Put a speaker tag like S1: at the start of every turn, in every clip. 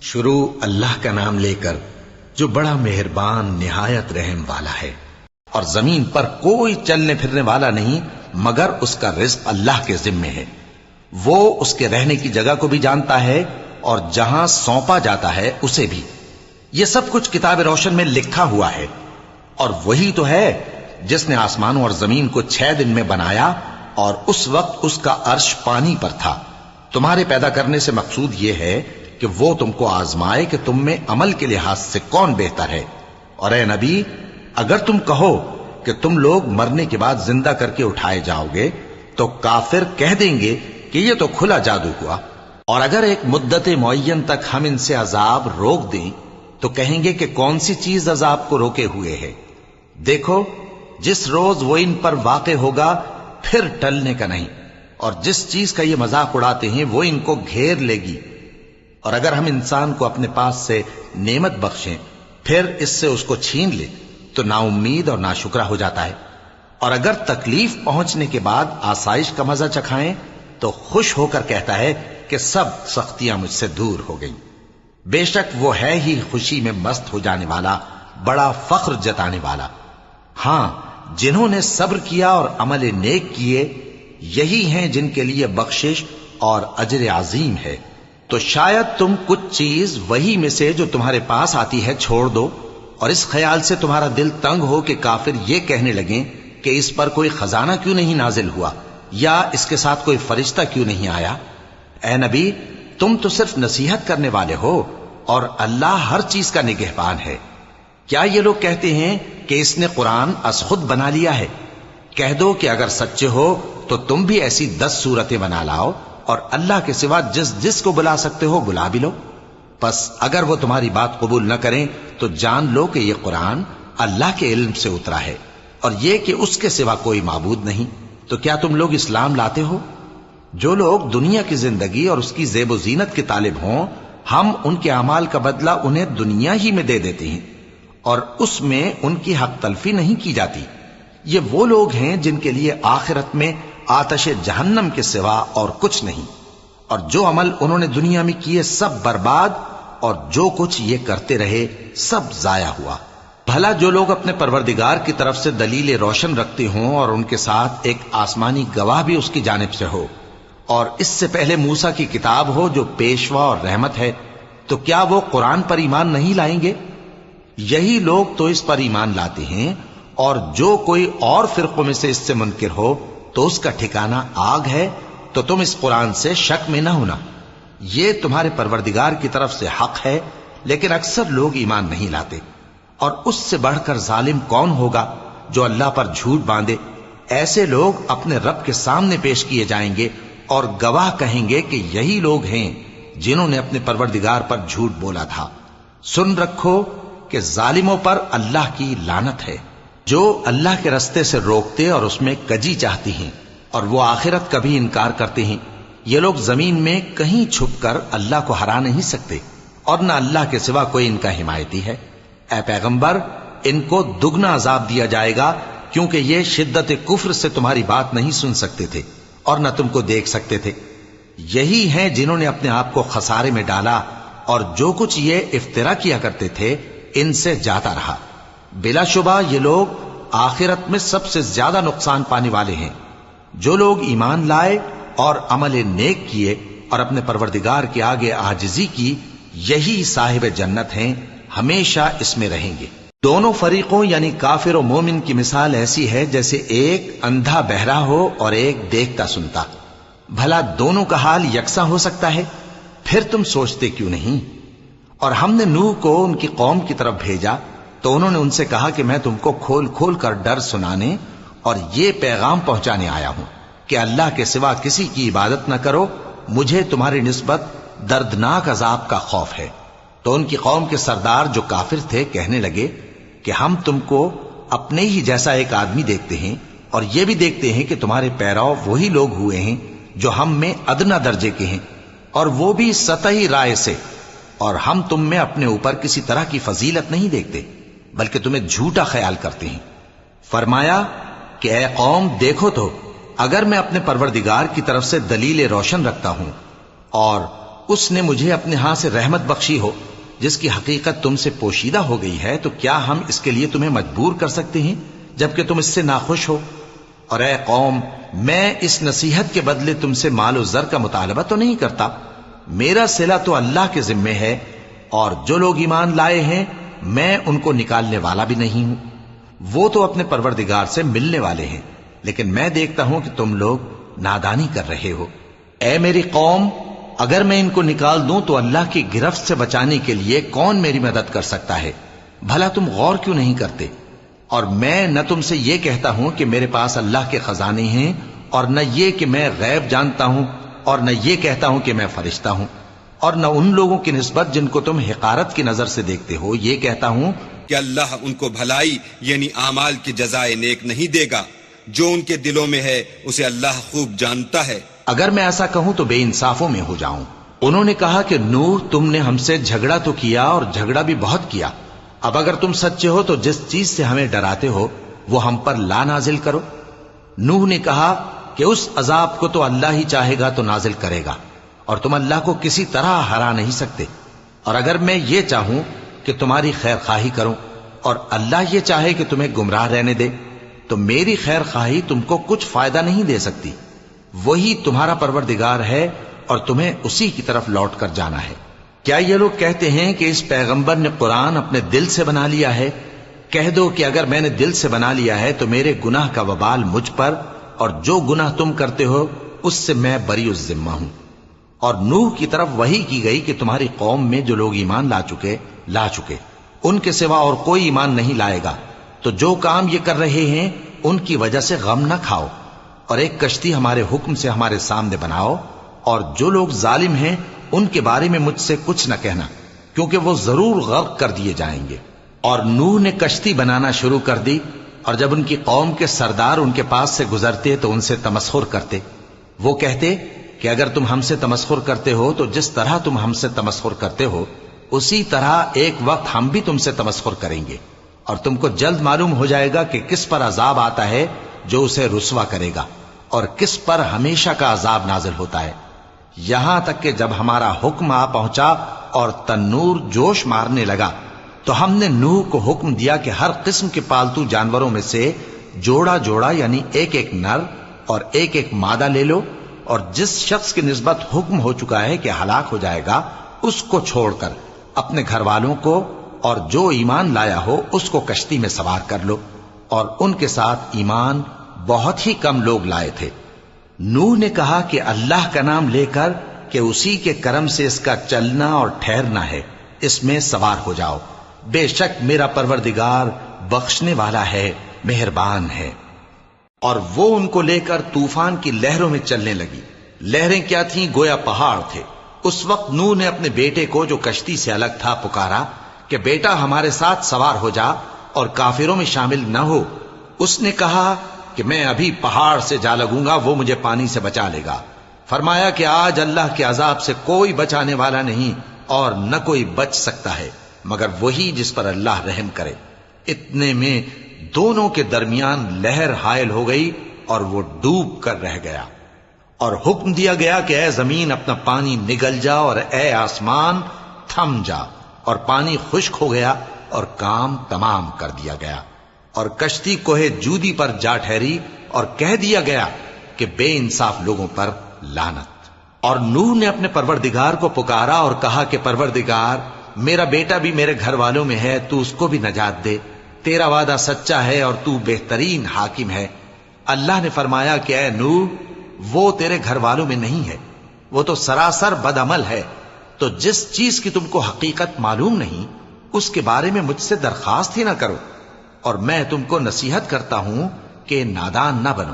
S1: شروع اللہ کا نام لے کر جو بڑا مہربان نہایت رحم والا ہے۔ اور زمین پر کوئی چلنے پھرنے والا نہیں مگر اس کا رزق اللہ کے ذمے ہے۔ وہ اس کے رہنے کی جگہ کو بھی جانتا ہے اور جہاں سونپا جاتا ہے اسے بھی۔ یہ سب کچھ کتاب روشن میں لکھا ہوا ہے۔ اور وہی تو ہے جس نے آسمانوں اور زمین کو 6 دن میں بنایا اور اس وقت اس کا عرش پانی پر تھا۔ تمہارے پیدا کرنے سے مقصود یہ ہے کہ وہ تم کو آزمائے کہ تم میں عمل کے لحاظ سے کون بہتر ہے۔ اور اے نبی، اگر تم کہو کہ تم لوگ مرنے کے بعد زندہ کر کے اٹھائے جاؤ گے تو کافر کہہ دیں گے کہ یہ تو کھلا جادو ہوا۔ اور اگر ایک مدت معین تک ہم ان سے عذاب روک دیں تو کہیں گے کہ کون سی چیز عذاب کو روکے ہوئے ہے؟ دیکھو، جس روز وہ ان پر واقع ہوگا پھر ٹلنے کا نہیں، اور جس چیز کا یہ مذاق اڑاتے ہیں وہ ان کو گھیر لے گی۔ اور اگر ہم انسان کو اپنے پاس سے نعمت بخشیں پھر اس سے اس کو چھین لے تو نا امید اور ناشکرا ہو جاتا ہے۔ اور اگر تکلیف پہنچنے کے بعد آسائش کا مزہ چکھائیں تو خوش ہو کر کہتا ہے کہ سب سختیاں مجھ سے دور ہو گئیں۔ بے شک وہ ہے ہی خوشی میں مست ہو جانے والا، بڑا فخر جتانے والا۔ ہاں، جنہوں نے صبر کیا اور عمل نیک کیے، یہی ہیں جن کے لیے بخشش اور اجر عظیم ہے۔ تو شاید تم کچھ چیز وہی میں سے جو تمہارے پاس آتی ہے چھوڑ دو، اور اس خیال سے تمہارا دل تنگ ہو کہ کافر یہ کہنے لگیں کہ اس پر کوئی خزانہ کیوں نہیں نازل ہوا، یا اس کے ساتھ کوئی فرشتہ کیوں نہیں آیا۔ اے نبی، تم تو صرف نصیحت کرنے والے ہو، اور اللہ ہر چیز کا نگہبان ہے۔ کیا یہ لوگ کہتے ہیں کہ اس نے قرآن از خود بنا لیا ہے؟ کہہ دو کہ اگر سچے ہو تو تم بھی ایسی 10 صورتیں بنا لاؤ، اور اللہ کے سوا جس جس کو بلا سکتے ہو بلا بھی لو۔ پس اگر وہ تمہاری بات قبول نہ کریں تو جان لو کہ یہ قرآن اللہ کے علم سے اترا ہے، اور یہ کہ اس کے سوا کوئی معبود نہیں۔ تو کیا تم لوگ اسلام لاتے ہو؟ جو لوگ دنیا کی زندگی اور اس کی زیب و زینت کے طالب ہوں، ہم ان کے اعمال کا بدلہ انہیں دنیا ہی میں دے دیتے ہیں، اور اس میں ان کی حق تلفی نہیں کی جاتی۔ یہ وہ لوگ ہیں جن کے لیے آخرت میں آتش جہنم کے سوا اور کچھ نہیں، اور جو عمل انہوں نے دنیا میں کیے سب برباد، اور جو کچھ یہ کرتے رہے سب ضائع ہوا۔ بھلا جو لوگ اپنے پروردگار کی طرف سے دلیل روشن رکھتے ہوں اور ان کے ساتھ ایک آسمانی گواہ بھی اس کی جانب سے ہو، اور اس سے پہلے موسیٰ کی کتاب ہو جو پیشوا اور رحمت ہے، تو کیا وہ قرآن پر ایمان نہیں لائیں گے؟ یہی لوگ تو اس پر ایمان لاتے ہیں، اور جو کوئی اور فرقوں میں سے اس سے منکر ہو تو اس کا ٹھکانہ آگ ہے۔ تو تم اس قرآن سے شک میں نہ ہونا، یہ تمہارے پروردگار کی طرف سے حق ہے، لیکن اکثر لوگ ایمان نہیں لاتے۔ اور اس سے بڑھ کر ظالم کون ہوگا جو اللہ پر جھوٹ باندھے؟ ایسے لوگ اپنے رب کے سامنے پیش کیے جائیں گے اور گواہ کہیں گے کہ یہی لوگ ہیں جنہوں نے اپنے پروردگار پر جھوٹ بولا تھا۔ سن رکھو کہ ظالموں پر اللہ کی لعنت ہے، جو اللہ کے رستے سے روکتے اور اس میں کجی چاہتی ہیں، اور وہ آخرت کا بھی انکار کرتے ہیں۔ یہ لوگ زمین میں کہیں چھپ کر اللہ کو ہرا نہیں سکتے، اور نہ اللہ کے سوا کوئی ان کا حمایتی ہے۔ اے پیغمبر، ان کو دگنا عذاب دیا جائے گا، کیونکہ یہ شدت کفر سے تمہاری بات نہیں سن سکتے تھے اور نہ تم کو دیکھ سکتے تھے۔ یہی ہیں جنہوں نے اپنے آپ کو خسارے میں ڈالا، اور جو کچھ یہ افترا کیا کرتے تھے ان سے جاتا رہا۔ بلا شبہ یہ لوگ آخرت میں سب سے زیادہ نقصان پانے والے ہیں۔ جو لوگ ایمان لائے اور عمل نیک کیے اور اپنے پروردگار کے آگے عاجزی کی، یہی صاحب جنت ہیں، ہمیشہ اس میں رہیں گے۔ دونوں فریقوں یعنی کافر و مومن کی مثال ایسی ہے جیسے ایک اندھا بہرا ہو اور ایک دیکھتا سنتا۔ بھلا دونوں کا حال یکساں ہو سکتا ہے؟ پھر تم سوچتے کیوں نہیں؟ اور ہم نے نوح کو ان کی قوم کی طرف بھیجا تو انہوں نے ان سے کہا کہ میں تم کو کھول کھول کر ڈر سنانے اور یہ پیغام پہنچانے آیا ہوں کہ اللہ کے سوا کسی کی عبادت نہ کرو، مجھے تمہاری نسبت دردناک عذاب کا خوف ہے۔ تو ان کی قوم کے سردار جو کافر تھے کہنے لگے کہ ہم تم کو اپنے ہی جیسا ایک آدمی دیکھتے ہیں، اور یہ بھی دیکھتے ہیں کہ تمہارے پیرو وہی لوگ ہوئے ہیں جو ہم میں ادنا درجے کے ہیں، اور وہ بھی سطحی رائے سے، اور ہم تم میں اپنے اوپر کسی طرح کی فضیلت نہیں دیکھتے بلکہ تمہیں جھوٹا خیال کرتے ہیں۔ فرمایا کہ اے قوم، دیکھو تو اگر میں اپنے پروردگار کی طرف سے دلیل روشن رکھتا ہوں اور اس نے مجھے اپنے ہاں سے رحمت بخشی ہو جس کی حقیقت تم سے پوشیدہ ہو گئی ہے، تو کیا ہم اس کے لیے تمہیں مجبور کر سکتے ہیں جبکہ تم اس سے ناخوش ہو؟ اور اے قوم، میں اس نصیحت کے بدلے تم سے مال و زر کا مطالبہ تو نہیں کرتا، میرا صلہ تو اللہ کے ذمے ہے، اور جو لوگ ایمان لائے ہیں میں ان کو نکالنے والا بھی نہیں ہوں، وہ تو اپنے پروردگار سے ملنے والے ہیں، لیکن میں دیکھتا ہوں کہ تم لوگ نادانی کر رہے ہو۔ اے میری قوم، اگر میں ان کو نکال دوں تو اللہ کی گرفت سے بچانے کے لیے کون میری مدد کر سکتا ہے؟ بھلا تم غور کیوں نہیں کرتے؟ اور میں نہ تم سے یہ کہتا ہوں کہ میرے پاس اللہ کے خزانے ہیں، اور نہ یہ کہ میں غیب جانتا ہوں، اور نہ یہ کہتا ہوں کہ میں فرشتہ ہوں، اور نہ ان لوگوں کی نسبت جن کو تم حقارت کی نظر سے دیکھتے ہو یہ کہتا ہوں
S2: کہ اللہ ان کو بھلائی یعنی اعمال کی جزائے نیک نہیں دے گا، جو ان کے دلوں میں ہے اسے اللہ خوب جانتا ہے۔
S1: اگر میں ایسا کہوں تو بے انصافوں میں ہو جاؤں۔ انہوں نے کہا کہ نوح، تم نے ہم سے جھگڑا تو کیا اور جھگڑا بھی بہت کیا، اب اگر تم سچے ہو تو جس چیز سے ہمیں ڈراتے ہو وہ ہم پر لا نازل کرو۔ نوح نے کہا کہ اس عذاب کو تو اللہ ہی چاہے گا تو نازل کرے گا، اور تم اللہ کو کسی طرح ہرا نہیں سکتے، اور اگر میں یہ چاہوں کہ تمہاری خیر خواہی کروں اور اللہ یہ چاہے کہ تمہیں گمراہ رہنے دے تو میری خیر خواہی تم کو کچھ فائدہ نہیں دے سکتی۔ وہی تمہارا پروردگار ہے اور تمہیں اسی کی طرف لوٹ کر جانا ہے۔ کیا یہ لوگ کہتے ہیں کہ اس پیغمبر نے قرآن اپنے دل سے بنا لیا ہے؟ کہہ دو کہ اگر میں نے دل سے بنا لیا ہے تو میرے گناہ کا وبال مجھ پر، اور جو گناہ تم کرتے ہو اس سے میں بری الذمہ ہوں۔ اور نوح کی طرف وحی کی گئی کہ تمہاری قوم میں جو لوگ ایمان لا چکے ان کے سوا اور کوئی ایمان نہیں لائے گا، تو جو کام یہ کر رہے ہیں ان کی وجہ سے غم نہ کھاؤ، اور ایک کشتی ہمارے حکم سے ہمارے سامنے بناؤ، اور جو لوگ ظالم ہیں ان کے بارے میں مجھ سے کچھ نہ کہنا، کیونکہ وہ ضرور غرق کر دیے جائیں گے۔ اور نوح نے کشتی بنانا شروع کر دی، اور جب ان کی قوم کے سردار ان کے پاس سے گزرتے تو ان سے تمسخر کرتے۔ وہ کہتے کہ اگر تم ہم سے تمسخر کرتے ہو تو جس طرح تم ہم سے تمسخر کرتے ہو اسی طرح ایک وقت ہم بھی تم سے تمسخر کریں گے، اور تم کو جلد معلوم ہو جائے گا کہ کس پر عذاب آتا ہے جو اسے رسوا کرے گا، اور کس پر ہمیشہ کا عذاب نازل ہوتا ہے۔ یہاں تک کہ جب ہمارا حکم آ پہنچا اور تنور جوش مارنے لگا تو ہم نے نوح کو حکم دیا کہ ہر قسم کے پالتو جانوروں میں سے جوڑا جوڑا یعنی ایک ایک نر اور ایک ایک مادہ لے لو، اور جس شخص کی نسبت حکم ہو چکا ہے کہ ہلاک ہو جائے گا اس کو چھوڑ کر اپنے گھر والوں کو اور جو ایمان لایا ہو اس کو کشتی میں سوار کر لو، اور ان کے ساتھ ایمان بہت ہی کم لوگ لائے تھے۔ نوح نے کہا کہ اللہ کا نام لے کر کہ اسی کے کرم سے اس کا چلنا اور ٹھہرنا ہے، اس میں سوار ہو جاؤ، بے شک میرا پروردگار بخشنے والا ہے، مہربان ہے۔ اور وہ ان کو لے کر طوفان کی لہروں میں چلنے لگی۔ لہریں کیا تھیں؟ گویا پہاڑ تھے۔ اس وقت نوح نے اپنے بیٹے کو جو کشتی سے الگ تھا پکارا کہ بیٹا ہمارے ساتھ سوار ہو جا اور کافروں میں شامل نہ ہو۔ اس نے کہا کہ میں ابھی پہاڑ سے جا لگوں گا، وہ مجھے پانی سے بچا لے گا۔ فرمایا کہ آج اللہ کے عذاب سے کوئی بچانے والا نہیں اور نہ کوئی بچ سکتا ہے مگر وہی جس پر اللہ رحم کرے۔ اتنے میں دونوں کے درمیان لہر حائل ہو گئی اور وہ ڈوب کر رہ گیا، اور حکم دیا گیا کہ اے زمین اپنا پانی نگل جا، اور اے آسمان تھم جا، اور پانی خشک ہو گیا اور کام تمام کر دیا گیا، اور کشتی کوہ جودی پر جا ٹھہری، اور کہہ دیا گیا کہ بے انصاف لوگوں پر لعنت۔ اور نوح نے اپنے پروردگار کو پکارا اور کہا کہ پروردگار، میرا بیٹا بھی میرے گھر والوں میں ہے، تو اس کو بھی نجات دے، تیرا وعدہ سچا ہے اور تو بہترین حاکم ہے۔ اللہ نے فرمایا کہ اے نوح، وہ تیرے گھر والوں میں نہیں ہے، وہ تو سراسر بد عمل ہے، تو جس چیز کی تم کو حقیقت معلوم نہیں اس کے بارے میں مجھ سے درخواست ہی نہ کرو، اور میں تم کو نصیحت کرتا ہوں کہ نادان نہ بنو۔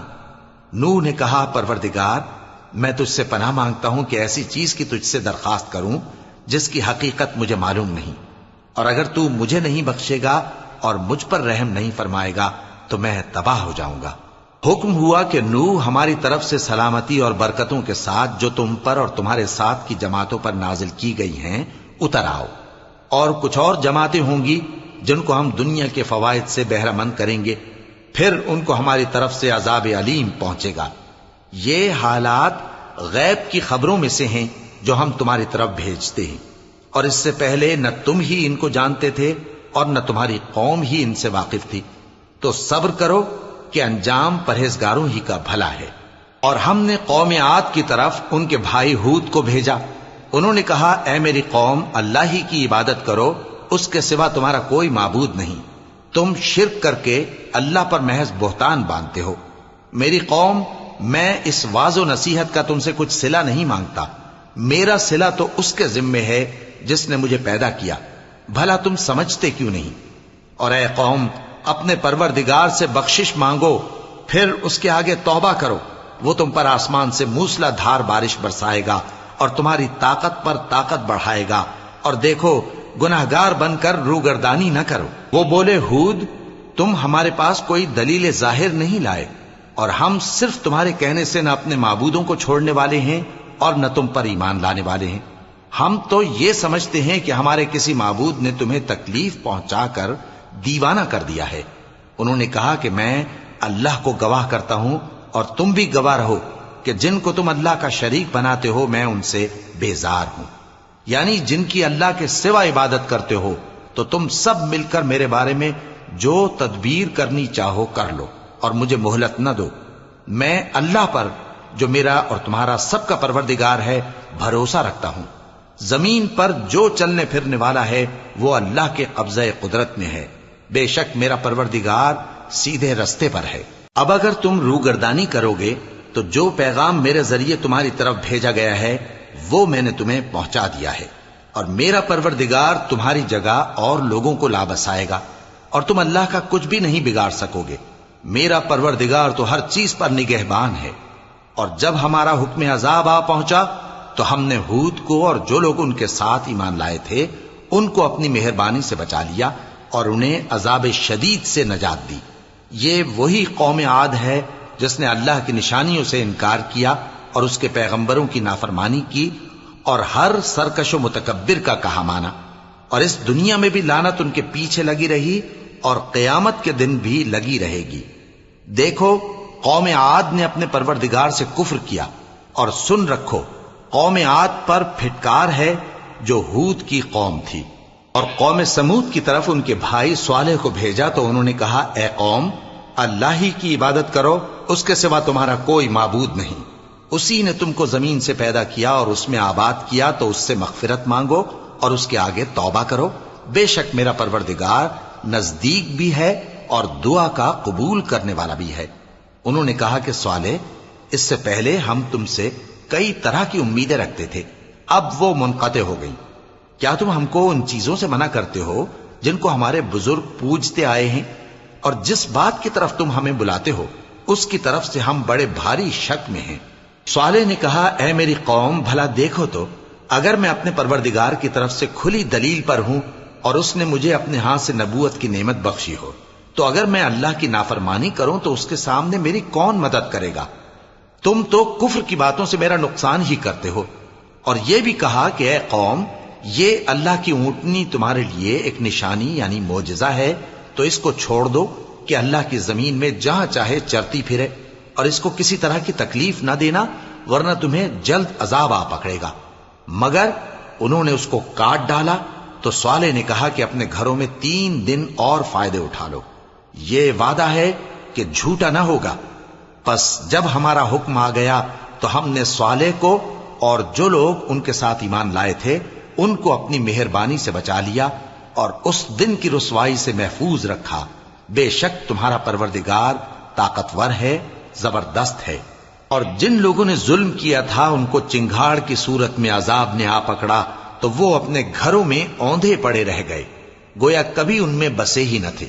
S1: نوح نے کہا پروردگار، میں تجھ سے پناہ مانگتا ہوں کہ ایسی چیز کی تجھ سے درخواست کروں جس کی حقیقت مجھے معلوم نہیں، اور اگر تو مجھے نہیں بخشے گا اور مجھ پر رحم نہیں فرمائے گا تو میں تباہ ہو جاؤں گا۔ حکم ہوا کہ نوح ہماری طرف سے سلامتی اور برکتوں کے ساتھ جو تم پر اور تمہارے ساتھ کی جماعتوں پر نازل کی گئی ہیں اتر آؤ، اور کچھ اور جماعتیں ہوں گی جن کو ہم دنیا کے فوائد سے بہرہ مند کریں گے، پھر ان کو ہماری طرف سے عذاب علیم پہنچے گا۔ یہ حالات غیب کی خبروں میں سے ہیں جو ہم تمہاری طرف بھیجتے ہیں، اور اس سے پہلے نہ تم ہی ان کو جانتے تھے اور نہ تمہاری قوم ہی ان سے واقف تھی، تو صبر کرو کہ انجام پرہیزگاروں ہی کا بھلا ہے۔ اور ہم نے قوم عاد کی طرف ان کے بھائی ہود کو بھیجا۔ انہوں نے کہا، اے میری قوم، اللہ ہی کی عبادت کرو، اس کے سوا تمہارا کوئی معبود نہیں، تم شرک کر کے اللہ پر محض بہتان باندھتے ہو۔ میری قوم، میں اس واعظ و نصیحت کا تم سے کچھ صلہ نہیں مانگتا، میرا صلہ تو اس کے ذمے ہے جس نے مجھے پیدا کیا، بھلا تم سمجھتے کیوں نہیں؟ اور اے قوم، اپنے پروردگار سے بخشش مانگو، پھر اس کے آگے توبہ کرو، وہ تم پر آسمان سے موسلا دھار بارش برسائے گا اور تمہاری طاقت پر طاقت بڑھائے گا، اور دیکھو گناہگار بن کر روگردانی نہ کرو۔ وہ بولے، ہود، تم ہمارے پاس کوئی دلیل ظاہر نہیں لائے، اور ہم صرف تمہارے کہنے سے نہ اپنے معبودوں کو چھوڑنے والے ہیں اور نہ تم پر ایمان لانے والے ہیں۔ ہم تو یہ سمجھتے ہیں کہ ہمارے کسی معبود نے تمہیں تکلیف پہنچا کر دیوانہ کر دیا ہے۔ انہوں نے کہا کہ میں اللہ کو گواہ کرتا ہوں اور تم بھی گواہ رہو کہ جن کو تم اللہ کا شریک بناتے ہو میں ان سے بیزار ہوں، یعنی جن کی اللہ کے سوا عبادت کرتے ہو، تو تم سب مل کر میرے بارے میں جو تدبیر کرنی چاہو کر لو اور مجھے مہلت نہ دو۔ میں اللہ پر جو میرا اور تمہارا سب کا پروردگار ہے بھروسہ رکھتا ہوں۔ زمین پر جو چلنے پھرنے والا ہے وہ اللہ کے قبضہ قدرت میں ہے، بے شک میرا پروردگار سیدھے رستے پر ہے۔ اب اگر تم روگردانی کرو گے تو جو پیغام میرے ذریعے تمہاری طرف بھیجا گیا ہے وہ میں نے تمہیں پہنچا دیا ہے، اور میرا پروردگار تمہاری جگہ اور لوگوں کو لا بسائے گا، اور تم اللہ کا کچھ بھی نہیں بگاڑ سکو گے۔ میرا پروردگار تو ہر چیز پر نگہبان ہے۔ اور جب ہمارا حکم عذاب آ پہنچا تو ہم نے ہود کو اور جو لوگ ان کے ساتھ ایمان لائے تھے ان کو اپنی مہربانی سے بچا لیا اور انہیں عذاب شدید سے نجات دی۔ یہ وہی قوم عاد ہے جس نے اللہ کی نشانیوں سے انکار کیا اور اس کے پیغمبروں کی نافرمانی کی اور ہر سرکش و متکبر کا کہا مانا، اور اس دنیا میں بھی لعنت ان کے پیچھے لگی رہی اور قیامت کے دن بھی لگی رہے گی۔ دیکھو، قوم عاد نے اپنے پروردگار سے کفر کیا، اور سن رکھو قوم عاد پر پھٹکار ہے جو ہود کی قوم تھی۔ اور قوم سمود کی طرف ان کے بھائی صالح کو بھیجا تو انہوں نے کہا، اے قوم، اللہ ہی کی عبادت کرو، اس کے سوا تمہارا کوئی معبود نہیں، اسی نے تم کو زمین سے پیدا کیا اور اس میں آباد کیا، تو اس سے مغفرت مانگو اور اس کے آگے توبہ کرو، بے شک میرا پروردگار نزدیک بھی ہے اور دعا کا قبول کرنے والا بھی ہے۔ انہوں نے کہا کہ صالح، اس سے پہلے ہم تم سے کئی طرح کی امیدیں رکھتے تھے، اب وہ منقطع ہو گئی۔ کیا تم ہم کو ان چیزوں سے منع کرتے ہو جن کو ہمارے بزرگ پوجتے آئے ہیں؟ اور جس بات کی طرف تم ہمیں بلاتے ہو اس کی طرف سے ہم بڑے بھاری شک میں ہیں۔ صالح نے کہا، اے میری قوم، بھلا دیکھو تو، اگر میں اپنے پروردگار کی طرف سے کھلی دلیل پر ہوں اور اس نے مجھے اپنے ہاتھ سے نبوت کی نعمت بخشی ہو، تو اگر میں اللہ کی نافرمانی کروں تو اس کے سامنے میری کون مدد کرے گا؟ تم تو کفر کی باتوں سے میرا نقصان ہی کرتے ہو۔ اور یہ بھی کہا کہ اے قوم، یہ اللہ کی اونٹنی تمہارے لیے ایک نشانی یعنی معجزہ ہے، تو اس کو چھوڑ دو کہ اللہ کی زمین میں جہاں چاہے چرتی پھرے، اور اس کو کسی طرح کی تکلیف نہ دینا، ورنہ تمہیں جلد عذاب آ پکڑے گا۔ مگر انہوں نے اس کو کاٹ ڈالا تو صالح نے کہا کہ اپنے گھروں میں 3 دن اور فائدے اٹھا لو، یہ وعدہ ہے کہ جھوٹا نہ ہوگا۔ پس جب ہمارا حکم آ گیا تو ہم نے صالح کو اور جو لوگ ان کے ساتھ ایمان لائے تھے ان کو اپنی مہربانی سے بچا لیا اور اس دن کی رسوائی سے محفوظ رکھا، بے شک تمہارا پروردگار طاقتور ہے، زبردست ہے۔ اور جن لوگوں نے ظلم کیا تھا ان کو چنگھاڑ کی صورت میں عذاب نے آ پکڑا تو وہ اپنے گھروں میں اوندھے پڑے رہ گئے، گویا کبھی ان میں بسے ہی نہ تھے۔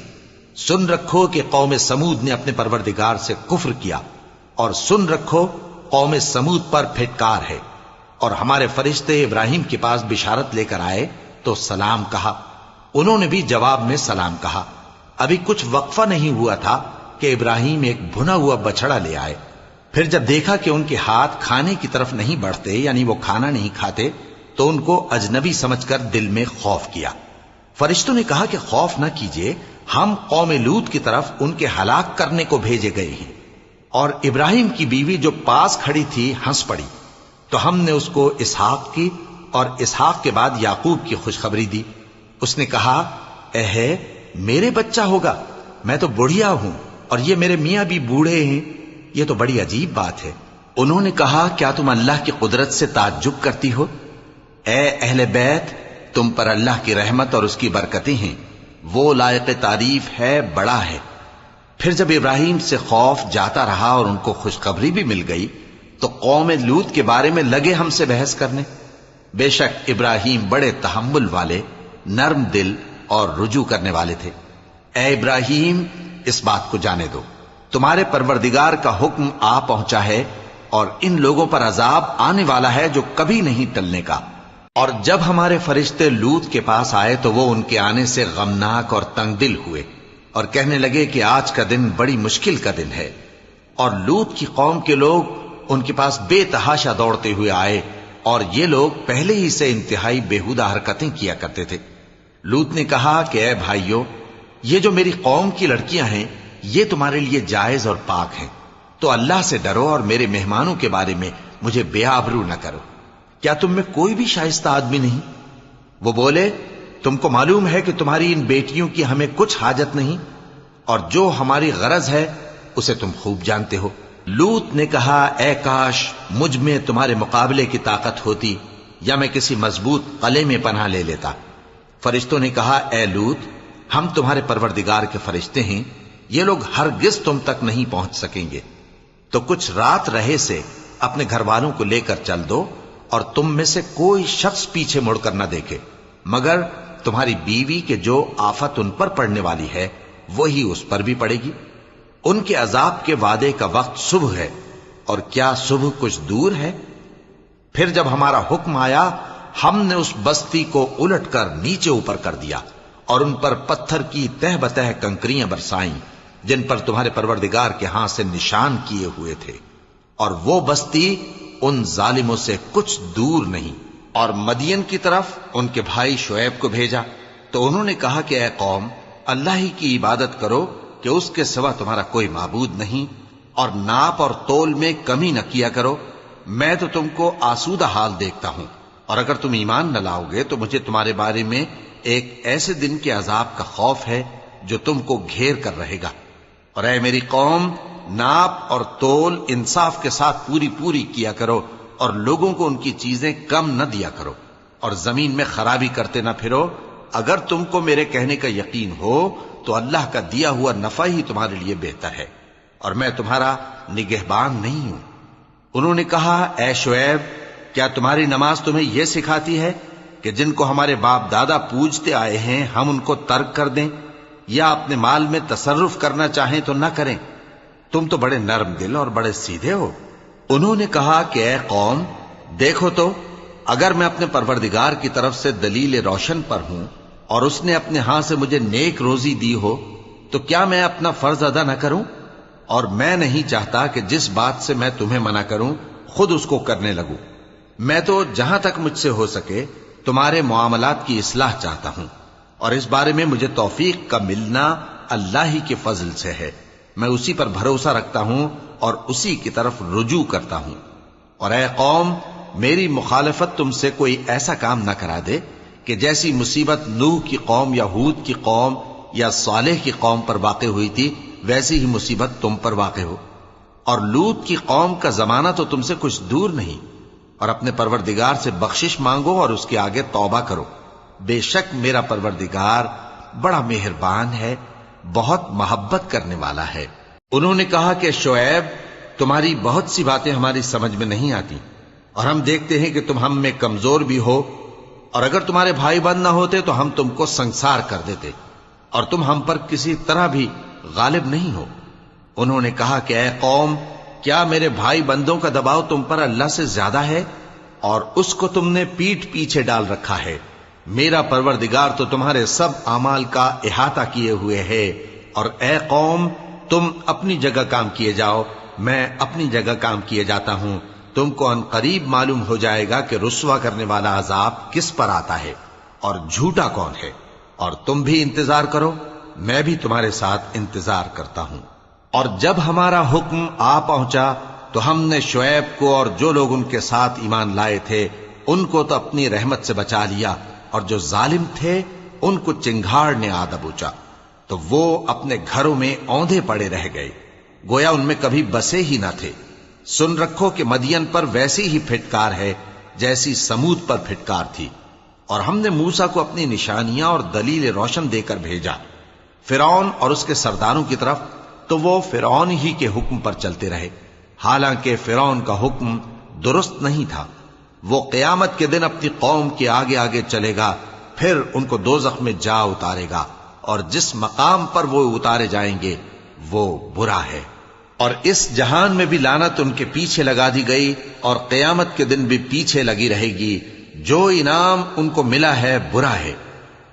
S1: سن رکھو کہ قوم سمود نے اپنے پروردگار سے کفر کیا، اور سن رکھو قوم سمود پر پھٹکار ہے۔ اور ہمارے فرشتے ابراہیم کے پاس بشارت لے کر آئے تو سلام کہا، انہوں نے بھی جواب میں سلام کہا۔ ابھی کچھ وقفہ نہیں ہوا تھا کہ ابراہیم ایک بھنا ہوا بچڑا لے آئے۔ پھر جب دیکھا کہ ان کے ہاتھ کھانے کی طرف نہیں بڑھتے، یعنی وہ کھانا نہیں کھاتے، تو ان کو اجنبی سمجھ کر دل میں خوف کیا۔ فرشتوں نے کہا کہ خوف نہ کیجیے، ہم قوم لوط کی طرف ان کے ہلاک کرنے کو بھیجے گئے ہیں۔ اور ابراہیم کی بیوی جو پاس کھڑی تھی ہنس پڑی۔ تو ہم نے اس کو اسحاق کی اور اسحاق کے بعد یعقوب کی خوشخبری دی۔ اس نے کہا اے میرے بچہ ہوگا، میں تو بڑھیا ہوں اور یہ میرے میاں بھی بوڑھے ہیں، یہ تو بڑی عجیب بات ہے۔ انہوں نے کہا کیا تم اللہ کی قدرت سے تعجب کرتی ہو؟ اے اہل بیت، تم پر اللہ کی رحمت اور اس کی برکتیں ہیں، وہ لائق تعریف ہے، بڑا ہے۔ پھر جب ابراہیم سے خوف جاتا رہا اور ان کو خوشخبری بھی مل گئی تو قوم لوط کے بارے میں لگے ہم سے بحث کرنے۔ بے شک ابراہیم بڑے تحمل والے، نرم دل اور رجوع کرنے والے تھے۔ اے ابراہیم، اس بات کو جانے دو، تمہارے پروردگار کا حکم آ پہنچا ہے اور ان لوگوں پر عذاب آنے والا ہے جو کبھی نہیں ٹلنے کا۔ اور جب ہمارے فرشتے لوط کے پاس آئے تو وہ ان کے آنے سے غمناک اور تنگ دل ہوئے اور کہنے لگے کہ آج کا دن بڑی مشکل کا دن ہے۔ اور لوط کی قوم کے لوگ ان کے پاس بے تحاشا دوڑتے ہوئے آئے اور یہ لوگ پہلے ہی سے انتہائی بےہودہ حرکتیں کیا کرتے تھے۔ لوط نے کہا کہ اے بھائیو، یہ جو میری قوم کی لڑکیاں ہیں یہ تمہارے لیے جائز اور پاک ہیں، تو اللہ سے ڈرو اور میرے مہمانوں کے بارے میں مجھے بے آبرو نہ کرو۔ کیا تم میں کوئی بھی شائستہ آدمی نہیں؟ وہ بولے تم کو معلوم ہے کہ تمہاری ان بیٹیوں کی ہمیں کچھ حاجت نہیں، اور جو ہماری غرض ہے اسے تم خوب جانتے ہو۔ لوط نے کہا اے کاش مجھ میں تمہارے مقابلے کی طاقت ہوتی یا میں کسی مضبوط قلعے میں پناہ لے لیتا۔ فرشتوں نے کہا اے لوط، ہم تمہارے پروردگار کے فرشتے ہیں، یہ لوگ ہرگز تم تک نہیں پہنچ سکیں گے، تو کچھ رات رہے سے اپنے گھر والوں کو لے کر چل دو اور تم میں سے کوئی شخص پیچھے مڑ کر نہ دیکھے مگر تمہاری بیوی کے جو آفت ان پر پڑنے والی ہے وہی اس پر بھی پڑے گی۔ ان کے عذاب کے وعدے کا وقت صبح ہے، اور کیا صبح کچھ دور ہے؟ پھر جب ہمارا حکم آیا ہم نے اس بستی کو الٹ کر نیچے اوپر کر دیا اور ان پر پتھر کی تہ بتہ کنکریاں برسائیں جن پر تمہارے پروردگار کے ہاں سے نشان کیے ہوئے تھے، اور وہ بستی ان ظالموں سے کچھ دور نہیں۔ اور مدین کی طرف ان کے بھائی شعیب کو بھیجا تو انہوں نے کہا کہ اے قوم، اللہ ہی کی عبادت کرو کہ اس کے سوا تمہارا کوئی معبود نہیں، اور ناپ اور تول میں کمی نہ کیا کرو، میں تو تم کو آسودہ حال دیکھتا ہوں، اور اگر تم ایمان نہ لاؤ گے تو مجھے تمہارے بارے میں ایک ایسے دن کے عذاب کا خوف ہے جو تم کو گھیر کر رہے گا۔ اور اے میری قوم، ناپ اور تول انصاف کے ساتھ پوری پوری کیا کرو، اور لوگوں کو ان کی چیزیں کم نہ دیا کرو، اور زمین میں خرابی کرتے نہ پھرو۔ اگر تم کو میرے کہنے کا یقین ہو تو اللہ کا دیا ہوا نفع ہی تمہارے لیے بہتر ہے، اور میں تمہارا نگہبان نہیں ہوں۔ انہوں نے کہا اے شعیب، کیا تمہاری نماز تمہیں یہ سکھاتی ہے کہ جن کو ہمارے باپ دادا پوجتے آئے ہیں ہم ان کو ترک کر دیں، یا اپنے مال میں تصرف کرنا چاہیں تو نہ کریں؟ تم تو بڑے نرم دل اور بڑے سیدھے ہو۔ انہوں نے کہا کہ اے قوم، دیکھو تو اگر میں اپنے پروردگار کی طرف سے دلیل روشن پر ہوں اور اس نے اپنے ہاں سے مجھے نیک روزی دی ہو تو کیا میں اپنا فرض ادا نہ کروں؟ اور میں نہیں چاہتا کہ جس بات سے میں تمہیں منع کروں خود اس کو کرنے لگوں۔ میں تو جہاں تک مجھ سے ہو سکے تمہارے معاملات کی اصلاح چاہتا ہوں، اور اس بارے میں مجھے توفیق کا ملنا اللہ ہی کے فضل سے ہے۔ میں اسی پر بھروسہ رکھتا ہوں اور اسی کی طرف رجوع کرتا ہوں۔ اور اے قوم، میری مخالفت تم سے کوئی ایسا کام نہ کرا دے کہ جیسی مصیبت نوح کی قوم یا ہود کی قوم یا صالح کی قوم پر واقع ہوئی تھی ویسی ہی مصیبت تم پر واقع ہو۔ اور لوط کی قوم کا زمانہ تو تم سے کچھ دور نہیں، اور اپنے پروردگار سے بخشش مانگو اور اس کے آگے توبہ کرو، بے شک میرا پروردگار بڑا مہربان ہے، بہت محبت کرنے والا ہے۔ انہوں نے کہا کہ شعیب، تمہاری بہت سی باتیں ہماری سمجھ میں نہیں آتی، اور ہم دیکھتے ہیں کہ تم ہم میں کمزور بھی ہو، اور اگر تمہارے بھائی بند نہ ہوتے تو ہم تم کو سنسار کر دیتے، اور تم ہم پر کسی طرح بھی غالب نہیں ہو۔ انہوں نے کہا کہ اے قوم، کیا میرے بھائی بندوں کا دباؤ تم پر اللہ سے زیادہ ہے، اور اس کو تم نے پیٹھ پیچھے ڈال رکھا ہے؟ میرا پروردگار تو تمہارے سب اعمال کا احاطہ کیے ہوئے ہے۔ اور اے قوم، تم اپنی جگہ کام کیے جاؤ، میں اپنی جگہ کام کیے جاتا ہوں۔ تم کو ان قریب معلوم ہو جائے گا کہ رسوا کرنے والا عذاب کس پر آتا ہے اور جھوٹا کون ہے، اور تم بھی انتظار کرو، میں بھی تمہارے ساتھ انتظار کرتا ہوں۔ اور جب ہمارا حکم آ پہنچا تو ہم نے شعیب کو اور جو لوگ ان کے ساتھ ایمان لائے تھے ان کو تو اپنی رحمت سے بچا لیا، اور جو ظالم تھے ان کو چنگھاڑ نے آ دبوچا، تو وہ اپنے گھروں میں اوندھے پڑے رہ گئے، گویا ان میں کبھی بسے ہی نہ تھے۔ سن رکھو کہ مدین پر ویسی ہی پھٹکار ہے جیسی سمود پر پھٹکار تھی، اور ہم نے موسیٰ کو اپنی نشانیاں اور دلیل روشن دے کر بھیجا فرعون اور اس کے سرداروں کی طرف، تو وہ فرعون ہی کے حکم پر چلتے رہے، حالانکہ فرعون کا حکم درست نہیں تھا۔ وہ قیامت کے دن اپنی قوم کے آگے آگے چلے گا، پھر ان کو دوزخ میں جا اتارے گا، اور جس مقام پر وہ اتارے جائیں گے وہ برا ہے۔ اور اس جہان میں بھی لعنت ان کے پیچھے لگا دی گئی، اور قیامت کے دن بھی پیچھے لگی رہے گی۔ جو انعام ان کو ملا ہے برا ہے۔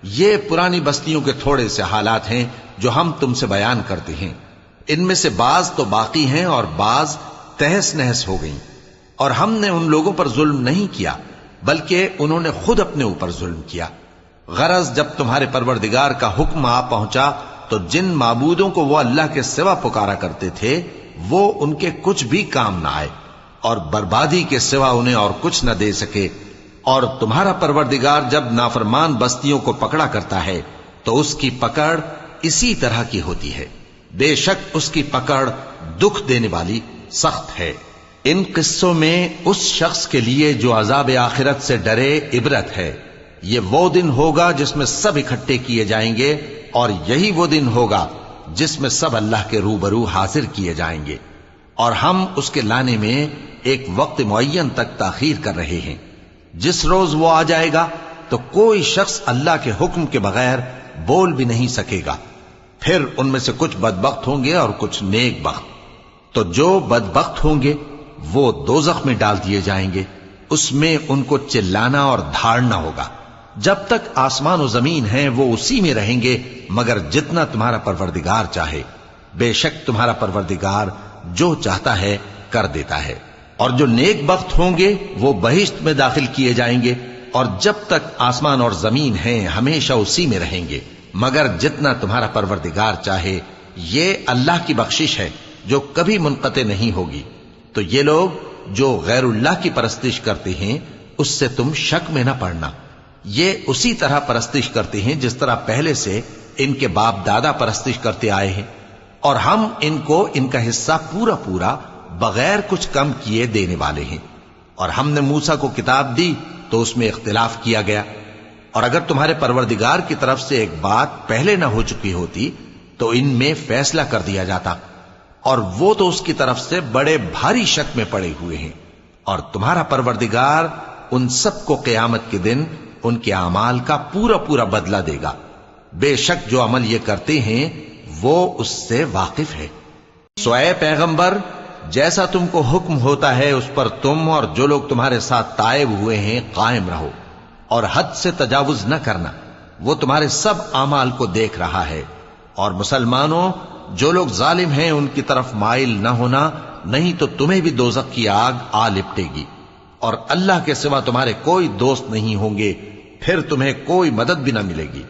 S1: یہ پرانی بستیوں کے تھوڑے سے حالات ہیں جو ہم تم سے بیان کرتے ہیں، ان میں سے بعض تو باقی ہیں اور بعض تہس نہس ہو گئیں۔ اور ہم نے ان لوگوں پر ظلم نہیں کیا بلکہ انہوں نے خود اپنے اوپر ظلم کیا۔ غرض جب تمہارے پروردگار کا حکم آ پہنچا تو جن معبودوں کو وہ اللہ کے سوا پکارا کرتے تھے وہ ان کے کچھ بھی کام نہ آئے، اور بربادی کے سوا انہیں اور کچھ نہ دے سکے۔ اور تمہارا پروردگار جب نافرمان بستیوں کو پکڑا کرتا ہے تو اس کی پکڑ اسی طرح کی ہوتی ہے، بے شک اس کی پکڑ دکھ دینے والی سخت ہے۔ ان قصوں میں اس شخص کے لیے جو عذاب آخرت سے ڈرے عبرت ہے۔ یہ وہ دن ہوگا جس میں سب اکٹھے کیے جائیں گے، اور یہی وہ دن ہوگا جس میں سب اللہ کے روبرو حاضر کیے جائیں گے، اور ہم اس کے لانے میں ایک وقت معین تک تاخیر کر رہے ہیں۔ جس روز وہ آ جائے گا تو کوئی شخص اللہ کے حکم کے بغیر بول بھی نہیں سکے گا۔ پھر ان میں سے کچھ بدبخت ہوں گے اور کچھ نیک بخت۔ تو جو بدبخت ہوں گے وہ دوزخ میں ڈال دیے جائیں گے، اس میں ان کو چلانا اور دھاڑنا ہوگا۔ جب تک آسمان و زمین ہیں وہ اسی میں رہیں گے مگر جتنا تمہارا پروردگار چاہے، بے شک تمہارا پروردگار جو چاہتا ہے کر دیتا ہے۔ اور جو نیک بخت ہوں گے وہ بہشت میں داخل کیے جائیں گے، اور جب تک آسمان اور زمین ہیں ہمیشہ اسی میں رہیں گے مگر جتنا تمہارا پروردگار چاہے۔ یہ اللہ کی بخشش ہے جو کبھی منقطع نہیں ہوگی۔ تو یہ لوگ جو غیر اللہ کی پرستش کرتے ہیں اس سے تم شک میں نہ پڑنا، یہ اسی طرح پرستش کرتے ہیں جس طرح پہلے سے ان کے باپ دادا پرستش کرتے آئے ہیں، اور ہم ان کو ان کا حصہ پورا پورا بغیر کچھ کم کیے دینے والے ہیں۔ اور ہم نے موسیٰ کو کتاب دی تو اس میں اختلاف کیا گیا، اور اگر تمہارے پروردگار کی طرف سے ایک بات پہلے نہ ہو چکی ہوتی تو ان میں فیصلہ کر دیا جاتا، اور وہ تو اس کی طرف سے بڑے بھاری شک میں پڑے ہوئے ہیں۔ اور تمہارا پروردگار ان سب کو قیامت کے دن ان کے اعمال کا پورا پورا بدلہ دے گا، بے شک جو عمل یہ کرتے ہیں وہ اس سے واقف ہے۔ سو اے پیغمبر، جیسا تم کو حکم ہوتا ہے اس پر تم اور جو لوگ تمہارے ساتھ تائب ہوئے ہیں قائم رہو، اور حد سے تجاوز نہ کرنا، وہ تمہارے سب اعمال کو دیکھ رہا ہے۔ اور مسلمانوں، جو لوگ ظالم ہیں ان کی طرف مائل نہ ہونا، نہیں تو تمہیں بھی دوزخ کی آگ آ لپٹے گی، اور اللہ کے سوا تمہارے کوئی دوست نہیں ہوں گے، پھر تمہیں کوئی مدد بھی نہ ملے گی۔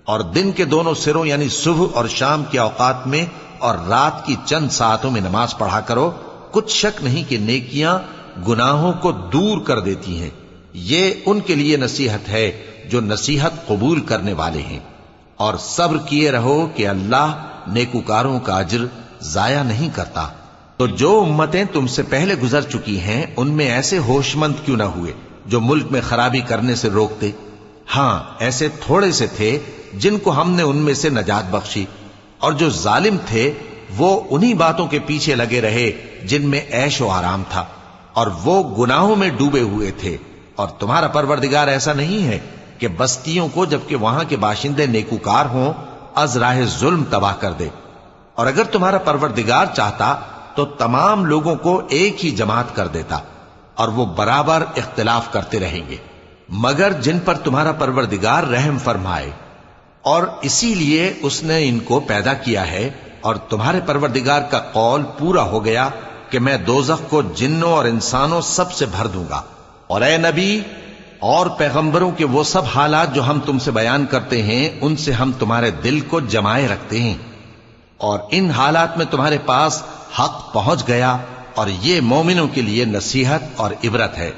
S1: اور دن کے دونوں سروں یعنی صبح اور شام کے اوقات میں اور رات کی چند ساعتوں میں نماز پڑھا کرو، کچھ شک نہیں کہ نیکیاں گناہوں کو دور کر دیتی ہیں۔ یہ ان کے لیے نصیحت ہے جو نصیحت قبول کرنے والے ہیں۔ اور صبر کیے رہو کہ اللہ نیکوکاروں کا اجر ضائع نہیں کرتا۔ تو جو امتیں تم سے پہلے گزر چکی ہیں ان میں ایسے ہوش مند کیوں نہ ہوئے جو ملک میں خرابی کرنے سے روکتے؟ ہاں، ایسے تھوڑے سے تھے جن کو ہم نے ان میں سے نجات بخشی، اور جو ظالم تھے وہ انہی باتوں کے پیچھے لگے رہے جن میں عیش و آرام تھا، اور وہ گناہوں میں ڈوبے ہوئے تھے۔ اور تمہارا پروردگار ایسا نہیں ہے کہ بستیوں کو جبکہ وہاں کے باشندے نیکوکار ہوں از راہ ظلم تباہ کر دے۔ اور اگر تمہارا پروردگار چاہتا تو تمام لوگوں کو ایک ہی جماعت کر دیتا، اور وہ برابر اختلاف کرتے رہیں گے، مگر جن پر تمہارا پروردگار رحم فرمائے، اور اسی لیے اس نے ان کو پیدا کیا ہے۔ اور تمہارے پروردگار کا قول پورا ہو گیا کہ میں دوزخ کو جنوں اور انسانوں سب سے بھر دوں گا۔ اور اے نبی اور پیغمبروں کے وہ سب حالات جو ہم تم سے بیان کرتے ہیں ان سے ہم تمہارے دل کو جمائے رکھتے ہیں، اور ان حالات میں تمہارے پاس حق پہنچ گیا اور یہ مومنوں کے لیے نصیحت اور عبرت ہے۔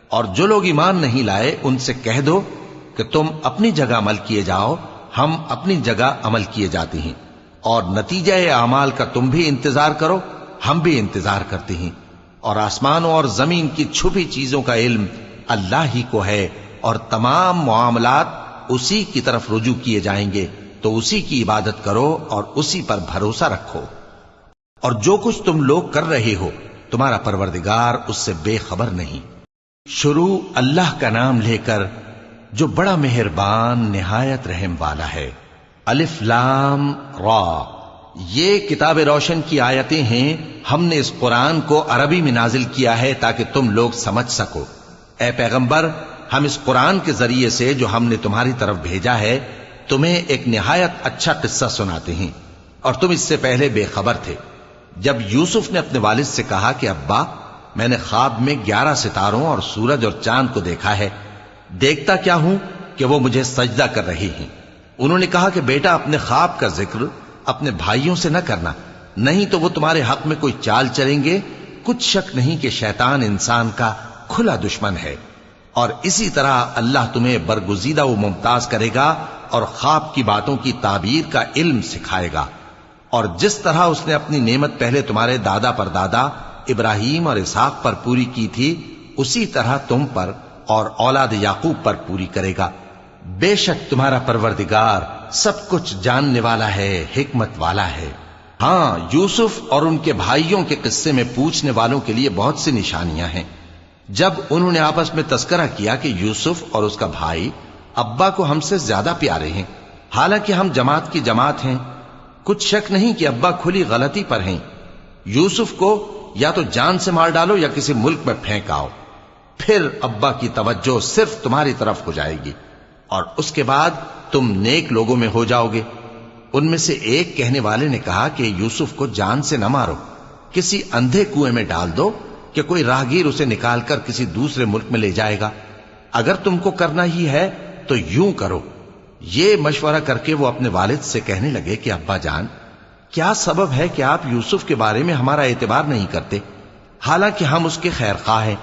S1: اور جو لوگ ایمان نہیں لائے ان سے کہہ دو کہ تم اپنی جگہ عمل کیے جاؤ، ہم اپنی جگہ عمل کیے جاتے ہیں، اور نتیجہ اعمال کا تم بھی انتظار کرو، ہم بھی انتظار کرتے ہیں۔ اور آسمانوں اور زمین کی چھپی چیزوں کا علم اللہ ہی کو ہے، اور تمام معاملات اسی کی طرف رجوع کیے جائیں گے، تو اسی کی عبادت کرو اور اسی پر بھروسہ رکھو۔ اور جو کچھ تم لوگ کر رہے ہو تمہارا پروردگار اس سے بے خبر نہیں۔ شروع اللہ کا نام لے کر جو بڑا مہربان نہایت رحم والا ہے۔ الف لام را، یہ کتاب روشن کی آیتیں ہیں، ہم نے اس قرآن کو عربی میں نازل کیا ہے تاکہ تم لوگ سمجھ سکو۔ اے پیغمبر، ہم اس قرآن کے ذریعے سے جو ہم نے تمہاری طرف بھیجا ہے تمہیں ایک نہایت اچھا قصہ سناتے ہیں، اور تم اس سے پہلے بے خبر تھے۔ جب یوسف نے اپنے والد سے کہا کہ ابا، میں نے خواب میں 11 ستاروں اور سورج اور چاند کو دیکھا ہے، دیکھتا کیا ہوں کہ وہ مجھے سجدہ کر رہی ہیں۔ انہوں نے کہا کہ بیٹا، اپنے خواب کا ذکر اپنے بھائیوں سے نہ کرنا، نہیں تو وہ تمہارے حق میں کوئی چال چلیں گے۔ کچھ شک نہیں کہ شیطان انسان کا کھلا دشمن ہے، اور اسی طرح اللہ تمہیں برگزیدہ و ممتاز کرے گا اور خواب کی باتوں کی تعبیر کا علم سکھائے گا۔ اور جس طرح اس نے اپنی نعمت پہلے تمہارے دادا پر دادا ابراہیم اور اسحاق پر پوری کی تھی، اسی طرح تم پر اور اولاد یعقوب پر پوری کرے گا۔ بے شک تمہارا پروردگار سب کچھ جاننے والا ہے، حکمت والا ہے۔ ہاں، یوسف اور ان کے بھائیوں کے قصے میں پوچھنے والوں کے لیے بہت سی نشانیاں ہیں۔ جب انہوں نے آپس میں تذکرہ کیا کہ یوسف اور اس کا بھائی ابا کو ہم سے زیادہ پیارے ہیں، حالانکہ ہم جماعت کی جماعت ہیں، کچھ شک نہیں کہ ابا کھلی غلطی پر ہیں۔ یوسف کو یا تو جان سے مار ڈالو یا کسی ملک میں پھینک آؤ، پھر ابا کی توجہ صرف تمہاری طرف ہو جائے گی، اور اس کے بعد تم نیک لوگوں میں ہو جاؤ گے۔ ان میں سے ایک کہنے والے نے کہا کہ یوسف کو جان سے نہ مارو، کسی اندھے کنویں میں ڈال دو کہ کوئی راہگیر اسے نکال کر کسی دوسرے ملک میں لے جائے گا۔ اگر تم کو کرنا ہی ہے تو یوں کرو۔ یہ مشورہ کر کے وہ اپنے والد سے کہنے لگے کہ ابا جان، کیا سبب ہے کہ آپ یوسف کے بارے میں ہمارا اعتبار نہیں کرتے؟ حالانکہ ہم اس کے خیر خواہ ہیں،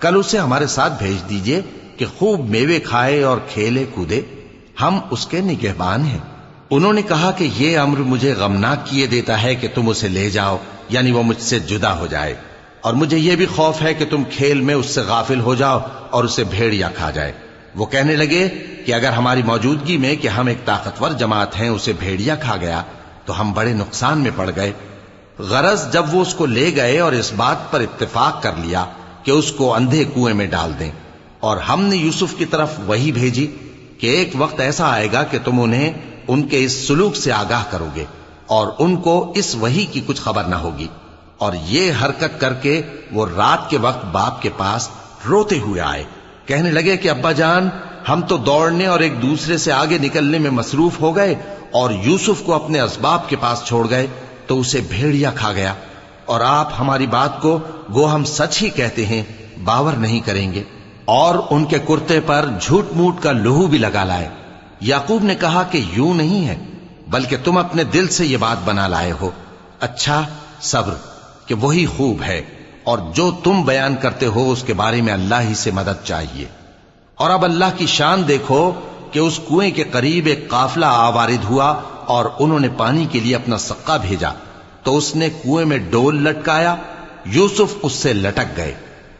S1: کل اسے ہمارے ساتھ بھیج دیجئے کہ خوب میوے کھائے اور کھیلے کودے، ہم اس کے نگہبان ہیں۔ انہوں نے کہا کہ یہ امر مجھے غمناک کیے دیتا ہے کہ تم اسے لے جاؤ، یعنی وہ مجھ سے جدا ہو جائے، اور مجھے یہ بھی خوف ہے کہ تم کھیل میں اس سے غافل ہو جاؤ اور اسے بھیڑیا کھا جائے۔ وہ کہنے لگے کہ اگر ہماری موجودگی میں کہ ہم ایک طاقتور جماعت ہیں اسے بھیڑیا کھا گیا تو ہم بڑے نقصان میں پڑ گئے۔ غرض جب وہ اس کو لے گئے اور اس بات پر اتفاق کر لیا کہ اس کو اندھے کنویں میں ڈال دیں، اور ہم نے یوسف کی طرف وحی بھیجی کہ ایک وقت ایسا آئے گا کہ تم انہیں ان کے اس سلوک سے آگاہ کرو گے، اور ان کو اس وحی کی کچھ خبر نہ ہوگی۔ اور یہ حرکت کر کے وہ رات کے وقت باپ کے پاس روتے ہوئے آئے، کہنے لگے کہ ابا جان، ہم تو دوڑنے اور ایک دوسرے سے آگے نکلنے میں مصروف ہو گئے اور یوسف کو اپنے اسباب کے پاس چھوڑ گئے تو اسے بھیڑیا کھا گیا، اور آپ ہماری بات کو گو ہم سچ ہی کہتے ہیں باور نہیں کریں گے۔ اور ان کے کرتے پر جھوٹ موٹ کا لہو بھی لگا لائے۔ یعقوب نے کہا کہ یوں نہیں ہے، بلکہ تم اپنے دل سے یہ بات بنا لائے ہو۔ اچھا، صبر، کہ وہی خوب ہے، اور جو تم بیان کرتے ہو اس کے بارے میں اللہ ہی سے مدد چاہیے۔ اور اب اللہ کی شان دیکھو کہ اس کنویں کے قریب ایک قافلہ آوارد ہوا اور انہوں نے پانی کے لیے اپنا سقا بھیجا، تو اس نے کنویں میں ڈول لٹکایا، یوسف اس سے لٹک گئے۔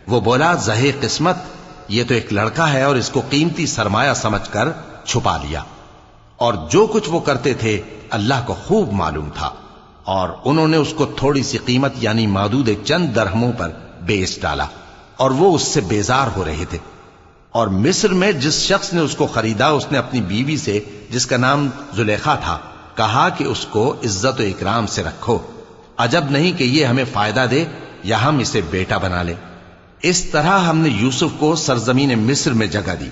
S1: وہ بولا، زہے قسمت، یہ تو ایک لڑکا ہے، اور اس کو قیمتی سرمایہ سمجھ کر چھپا لیا۔ اور جو کچھ وہ کرتے تھے اللہ کو خوب معلوم تھا، اور انہوں نے اس کو تھوڑی سی قیمت یعنی معدود چند درہموں پر بیچ ڈالا، اور وہ اس سے بیزار ہو رہے تھے۔ اور مصر میں جس شخص نے اس کو خریدا، اس نے اپنی بیوی سے جس کا نام زلیخا تھا کہا کہ اس کو عزت و اکرام سے رکھو، عجب نہیں کہ یہ ہمیں فائدہ دے یا ہم اسے بیٹا بنا لیں۔ اس طرح ہم نے یوسف کو سرزمین مصر میں جگہ دی،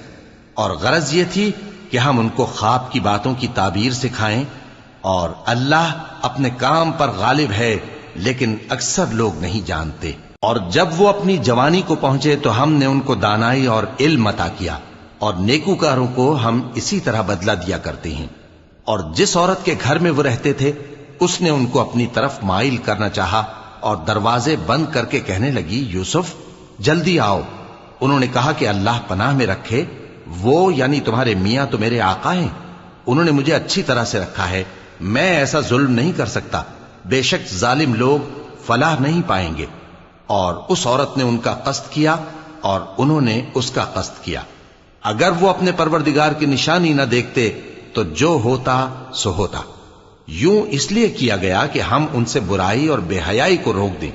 S1: اور غرض یہ تھی کہ ہم ان کو خواب کی باتوں کی تعبیر سکھائیں، اور اللہ اپنے کام پر غالب ہے لیکن اکثر لوگ نہیں جانتے۔ اور جب وہ اپنی جوانی کو پہنچے تو ہم نے ان کو دانائی اور علم عطا کیا، اور نیکوکاروں کو ہم اسی طرح بدلہ دیا کرتے ہیں۔ اور جس عورت کے گھر میں وہ رہتے تھے اس نے ان کو اپنی طرف مائل کرنا چاہا، اور دروازے بند کر کے کہنے لگی یوسف جلدی آؤ۔ انہوں نے کہا کہ اللہ پناہ میں رکھے، وہ یعنی تمہارے میاں تو میرے آقا ہیں، انہوں نے مجھے اچھی طرح سے رکھا ہے، میں ایسا ظلم نہیں کر سکتا، بے شک ظالم لوگ فلاح نہیں پائیں گے۔ اور اس عورت نے ان کا قصد کیا اور انہوں نے اس کا قصد کیا۔ اگر وہ اپنے پروردگار کی نشانی نہ دیکھتے تو جو ہوتا سو ہوتا۔ یوں اس لیے کیا گیا کہ ہم ان سے برائی اور بے حیائی کو روک دیں،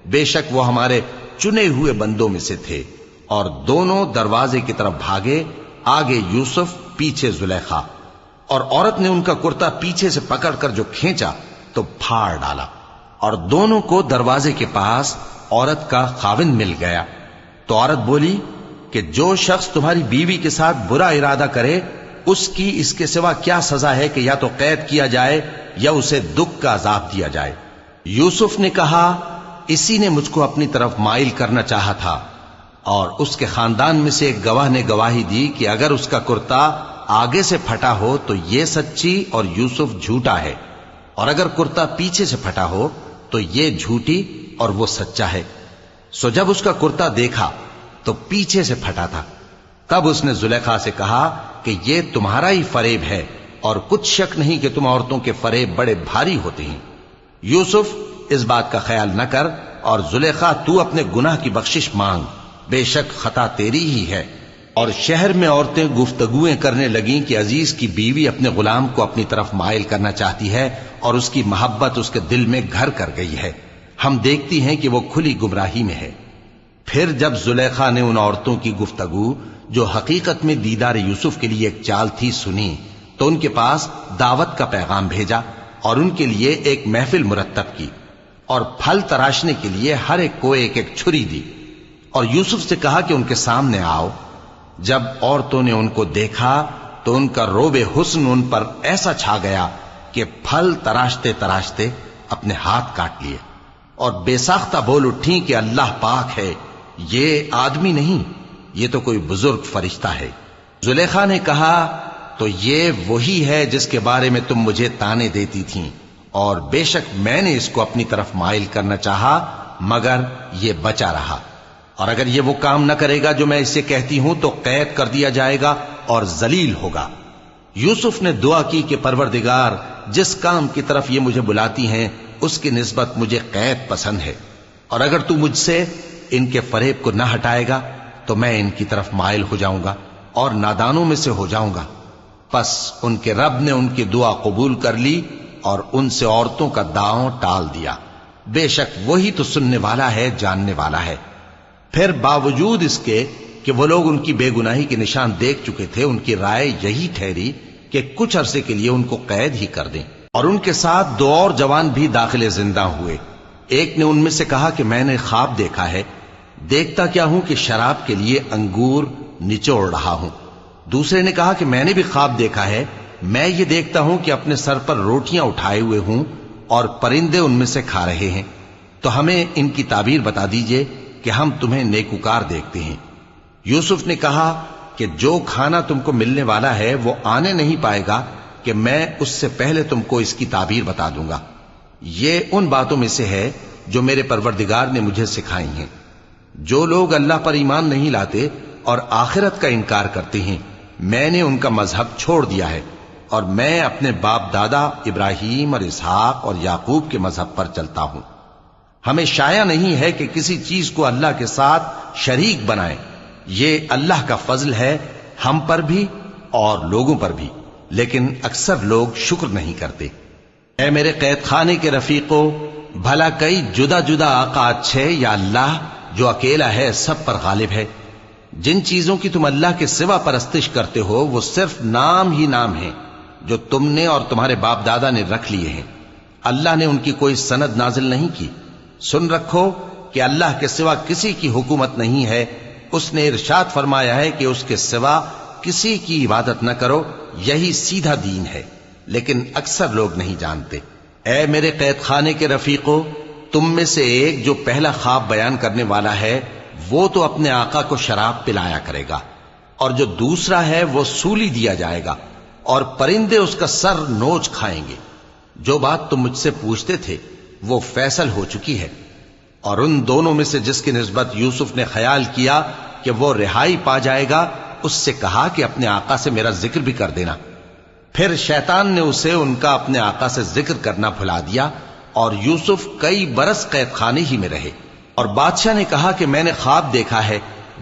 S1: بے شک وہ ہمارے چنے ہوئے بندوں میں سے تھے۔ اور دونوں دروازے کی طرف بھاگے، آگے یوسف پیچھے زلیخا، اور عورت نے ان کا کرتا پیچھے سے پکڑ کر جو کھینچا تو پھاڑ ڈالا، اور دونوں کو دروازے کے پاس عورت کا خاوند مل گیا۔ تو عورت بولی کہ جو شخص تمہاری بیوی کے ساتھ برا ارادہ کرے اس کی اس کے سوا کیا سزا ہے کہ یا تو قید کیا جائے یا اسے دکھ کا عذاب دیا جائے۔ یوسف نے کہا اسی نے مجھ کو اپنی طرف مائل کرنا چاہا تھا، اور اس کے خاندان میں سے ایک گواہ نے گواہی دی کہ اگر اس کا کرتا آگے سے پھٹا ہو تو یہ سچی اور یوسف جھوٹا ہے، اور اگر کرتا پیچھے سے پھٹا ہو تو یہ جھوٹی اور وہ سچا ہے۔ سو جب اس کا کرتا دیکھا تو پیچھے سے پھٹا تھا، تب اس نے زلیخا سے کہا کہ یہ تمہارا ہی فریب ہے، اور کچھ شک نہیں کہ تم عورتوں کے فریب بڑے بھاری ہوتے ہیں۔ یوسف اس بات کا خیال نہ کر، اور زلیخا تو اپنے گناہ کی بخشش مانگ، بے شک خطا تیری ہی ہے۔ اور شہر میں عورتیں گفتگویں کرنے لگیں کہ عزیز کی بیوی اپنے غلام کو اپنی طرف مائل کرنا چاہتی ہے اور اس کی محبت اس کے دل میں گھر کر گئی ہے، ہم دیکھتی ہیں کہ وہ کھلی گمراہی میں ہے۔ پھر جب زلیخا نے ان عورتوں کی گفتگو جو حقیقت میں دیدار یوسف کے لیے ایک چال تھی سنی، تو ان کے پاس دعوت کا پیغام بھیجا اور ان کے لیے ایک محفل مرتب کی، اور پھل تراشنے کے لیے ہر ایک کو ایک ایک چھری دی، اور یوسف سے کہا کہ ان کے سامنے آؤ۔ جب عورتوں نے ان کو دیکھا تو ان کا روب حسن ان پر ایسا چھا گیا کہ پھل تراشتے تراشتے اپنے ہاتھ کاٹ لیے، اور بے ساختہ بول اٹھیں کہ اللہ پاک ہے، یہ آدمی نہیں، یہ تو کوئی بزرگ فرشتہ ہے۔ زلیخا نے کہا تو یہ وہی ہے جس کے بارے میں تم مجھے تانے دیتی تھیں، اور بے شک میں نے اس کو اپنی طرف مائل کرنا چاہا مگر یہ بچا رہا، اور اگر یہ وہ کام نہ کرے گا جو میں اسے کہتی ہوں تو قید کر دیا جائے گا اور ذلیل ہوگا۔ یوسف نے دعا کی کہ پروردگار جس کام کی طرف یہ مجھے بلاتی ہیں اس کی نسبت مجھے قید پسند ہے، اور اگر تو مجھ سے ان کے فریب کو نہ ہٹائے گا تو میں ان کی طرف مائل ہو جاؤں گا اور نادانوں میں سے ہو جاؤں گا۔ پس ان کے رب نے ان کی دعا قبول کر لی اور ان سے عورتوں کا داؤں ٹال دیا، بے شک وہی تو سننے والا ہے، جاننے والا ہے۔ پھر باوجود اس کے کہ وہ لوگ ان کی بے گناہی کے نشان دیکھ چکے تھے، ان کی رائے یہی ٹھہری کہ کچھ عرصے کے لیے ان کو قید ہی کر دیں۔ اور ان کے ساتھ دو اور جوان بھی داخل زندہ ہوئے۔ ایک نے ان میں سے کہا کہ میں نے خواب دیکھا ہے، دیکھتا کیا ہوں کہ شراب کے لیے انگور نچوڑ رہا ہوں۔ دوسرے نے کہا کہ میں نے بھی خواب دیکھا ہے، میں یہ دیکھتا ہوں کہ اپنے سر پر روٹیاں اٹھائے ہوئے ہوں اور پرندے ان میں سے کھا رہے ہیں، تو ہمیں ان کی تعبیر بتا دیجئے کہ ہم تمہیں نیکوکار دیکھتے ہیں۔ یوسف نے کہا کہ جو کھانا تم کو ملنے والا ہے وہ آنے نہیں پائے گا کہ میں اس سے پہلے تم کو اس کی تعبیر بتا دوں گا۔ یہ ان باتوں میں سے ہے جو میرے پروردگار نے مجھے سکھائی ہیں۔ جو لوگ اللہ پر ایمان نہیں لاتے اور آخرت کا انکار کرتے ہیں، میں نے ان کا مذہب چھوڑ دیا ہے، اور میں اپنے باپ دادا ابراہیم اور اسحاق اور یعقوب کے مذہب پر چلتا ہوں۔ ہمیں شایع نہیں ہے کہ کسی چیز کو اللہ کے ساتھ شریک بنائیں، یہ اللہ کا فضل ہے ہم پر بھی اور لوگوں پر بھی، لیکن اکثر لوگ شکر نہیں کرتے۔ اے میرے قید خانے کے رفیقو، بھلا کئی جدا جدا آقا اچھے یا اللہ جو اکیلا ہے سب پر غالب ہے؟ جن چیزوں کی تم اللہ کے سوا پرستش کرتے ہو وہ صرف نام ہی نام ہیں جو تم نے اور تمہارے باپ دادا نے رکھ لیے ہیں، اللہ نے ان کی کوئی سند نازل نہیں کی۔ سن رکھو کہ اللہ کے سوا کسی کی حکومت نہیں ہے، اس نے ارشاد فرمایا ہے کہ اس کے سوا کسی کی عبادت نہ کرو، یہی سیدھا دین ہے، لیکن اکثر لوگ نہیں جانتے۔ اے میرے قید خانے کے رفیقو، تم میں سے ایک جو پہلا خواب بیان کرنے والا ہے وہ تو اپنے آقا کو شراب پلایا کرے گا، اور جو دوسرا ہے وہ سولی دیا جائے گا اور پرندے اس کا سر نوچ کھائیں گے۔ جو بات تم مجھ سے پوچھتے تھے وہ فیصل ہو چکی ہے، اور ان دونوں میں سے جس کی نسبت یوسف نے خیال کیا کہ وہ رہائی پا جائے گا، اس سے کہا کہ اپنے آقا سے میرا ذکر بھی کر دینا۔ پھر شیطان نے اسے ان کا اپنے آقا سے ذکر کرنا بھلا دیا، اور یوسف کئی برس قید خانے ہی میں رہے۔ اور بادشاہ نے کہا کہ میں نے خواب دیکھا ہے،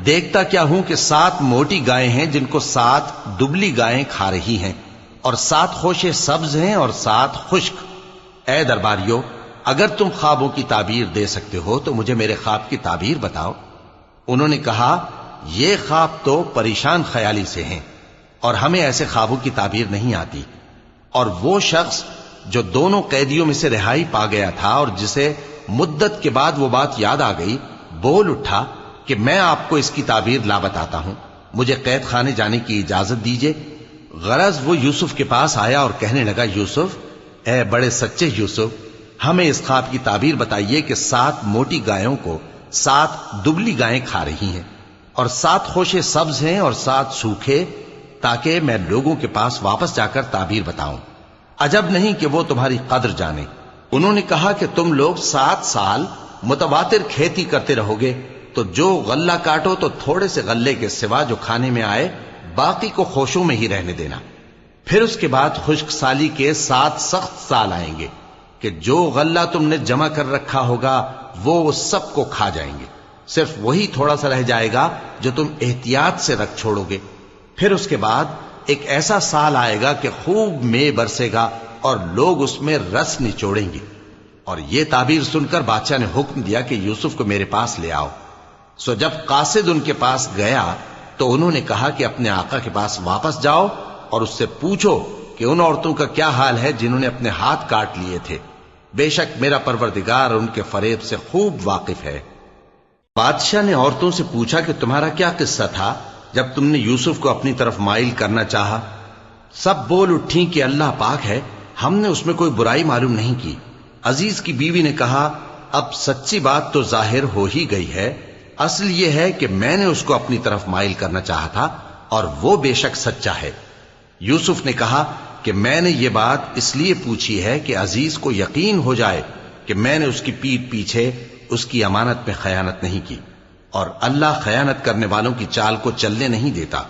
S1: دیکھتا کیا ہوں کہ 7 موٹی گائیں ہیں جن کو 7 دبلی گائیں کھا رہی ہیں، اور 7 خوشے سبز ہیں اور 7 خشک۔ اے درباریو، اگر تم خوابوں کی تعبیر دے سکتے ہو تو مجھے میرے خواب کی تعبیر بتاؤ۔ انہوں نے کہا، یہ خواب تو پریشان خیالی سے ہیں اور ہمیں ایسے خوابوں کی تعبیر نہیں آتی۔ اور وہ شخص جو دونوں قیدیوں میں سے رہائی پا گیا تھا اور جسے مدت کے بعد وہ بات یاد آ گئی، بول اٹھا کہ میں آپ کو اس کی تعبیر لا بتاتا ہوں، مجھے قید خانے جانے کی اجازت دیجیے۔ غرض وہ یوسف کے پاس آیا اور کہنے لگا، یوسف، اے بڑے سچے یوسف، ہمیں اس خواب کی تعبیر بتائیے کہ 7 موٹی گایوں کو 7 دبلی گائیں کھا رہی ہیں، اور 7 خوشے سبز ہیں اور 7 سوکھے، تاکہ میں لوگوں کے پاس واپس جا کر تعبیر بتاؤں۔ عجب نہیں کہ وہ تمہاری قدر جانے۔ انہوں نے کہا کہ تم لوگ 7 سال متواتر کھیتی کرتے رہو گے، تو جو غلہ کاٹو تو تھوڑے سے غلے کے سوا جو کھانے میں آئے باقی کو خوشوں میں ہی رہنے دینا۔ پھر اس کے بعد خشک سالی کے 7 سخت سال آئیں گے کہ جو غلہ تم نے جمع کر رکھا ہوگا وہ سب کو کھا جائیں گے، صرف وہی تھوڑا سا رہ جائے گا جو تم احتیاط سے رکھ چھوڑو گے۔ پھر اس کے بعد ایک ایسا سال آئے گا کہ خوب مے برسے گا اور لوگ اس میں رس نچوڑیں گے۔ اور یہ تعبیر سن کر بادشاہ نے حکم دیا کہ یوسف کو میرے پاس لے آؤ۔ سو جب قاصد ان کے پاس گیا تو انہوں نے کہا کہ اپنے آقا کے پاس واپس جاؤ اور اس سے پوچھو کہ ان عورتوں کا کیا حال ہے جنہوں نے اپنے ہاتھ کاٹ لیے تھے، بے شک میرا پروردگار ان کے فریب سے خوب واقف ہے۔ بادشاہ نے عورتوں سے پوچھا کہ تمہارا کیا قصہ تھا جب تم نے یوسف کو اپنی طرف مائل کرنا چاہا؟ سب بول اٹھیں کہ اللہ پاک ہے، ہم نے اس میں کوئی برائی معلوم نہیں کی۔ عزیز کی بیوی نے کہا، اب سچی بات تو ظاہر ہو ہی گئی ہے، اصل یہ ہے کہ میں نے اس کو اپنی طرف مائل کرنا چاہا تھا اور وہ بے شک سچا ہے۔ یوسف نے کہا کہ میں نے یہ بات اس لیے پوچھی ہے کہ عزیز کو یقین ہو جائے کہ میں نے اس کی پیٹھ پیچھے اس کی امانت میں خیانت نہیں کی، اور اللہ خیانت کرنے والوں کی چال کو چلنے نہیں دیتا۔